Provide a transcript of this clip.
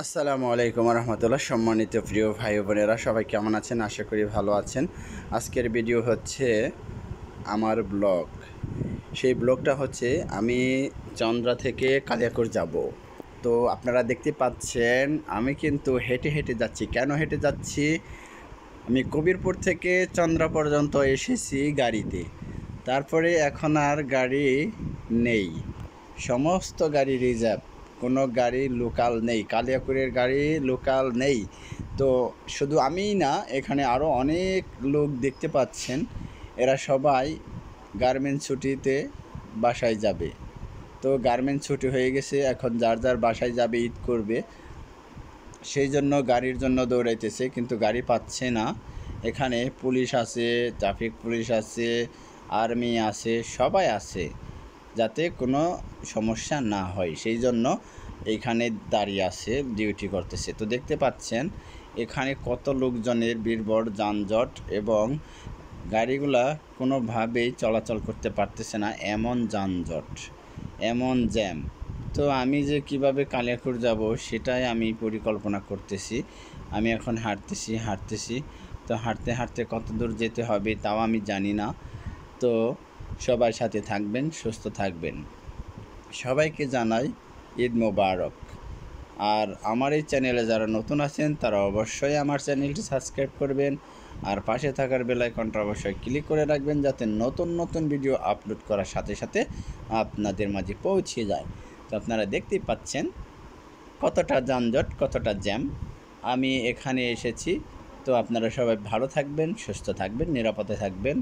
আসসালামু আলাইকুম রহমতুল্লাহ। সম্মানিত প্রিয় ভাই বোনেরা, সবাই কেমন আছেন? আশা করি ভালো আছেন। আজকের ভিডিও হচ্ছে আমার ব্লগ। সেই ব্লগটা হচ্ছে আমি চন্দ্রা থেকে কালিয়াকৈর যাব। তো আপনারা দেখতে পাচ্ছেন আমি কিন্তু হেঁটে হেঁটে যাচ্ছি। কেন হেঁটে যাচ্ছি? আমি কবিরপুর থেকে চন্দ্রা পর্যন্ত এসেছি গাড়িতে। তারপরে এখন আর গাড়ি নেই, সমস্ত গাড়ি রিজার্ভ, কোনো গাড়ি লোকাল নেই, কালিয়াকৈরের গাড়ি লোকাল নেই। তো শুধু আমিই না, এখানে আরও অনেক লোক দেখতে পাচ্ছেন, এরা সবাই গার্মেন্টস ছুটিতে বাসায় যাবে। তো গার্মেন্টস ছুটি হয়ে গেছে, এখন যার যার বাসায় যাবে, ঈদ করবে, সেই জন্য গাড়ির জন্য দৌড়াইতেছে, কিন্তু গাড়ি পাচ্ছে না। এখানে পুলিশ আছে, ট্রাফিক পুলিশ আছে, আর্মি আছে, সবাই আছে, যাতে কোনো সমস্যা না হয়, সেই জন্য এইখানে দাঁড়িয়ে আছে, ডিউটি করতেছে। তো দেখতে পাচ্ছেন এখানে কত লোকজনের ভিড়বড়, যানজট, এবং গাড়িগুলা কোনোভাবেই চলাচল করতে পারতেছে না, এমন যানজট, এমন জ্যাম। তো আমি যে কিভাবে কালিয়াকৈর যাব সেটাই আমি পরিকল্পনা করতেছি। আমি এখন হাঁটতেছি। তো হাঁটতে হাঁটতে কত দূর যেতে হবে তাও আমি জানি না। তো সবাই সাথে থাকবেন, সুস্থ থাকবেন। সবাইকে জানাই ঈদ মোবারক। আর আমার এই চ্যানেলে যারা নতুন আছেন তারা অবশ্যই আমার চ্যানেলটি সাবস্ক্রাইব করবেন, আর পাশে থাকার বেল আইকনটা অবশ্যই ক্লিক করে রাখবেন, যাতে নতুন নতুন ভিডিও আপলোড করার সাথে সাথে আপনাদের মাঝে পৌঁছে যায়। তো আপনারা দেখতেই পাচ্ছেন কতটা যানজট, কতটা জ্যাম। আমি এখানে এসেছি। তো আপনারা সবাই ভালো থাকবেন, সুস্থ থাকবেন, নিরাপদে থাকবেন।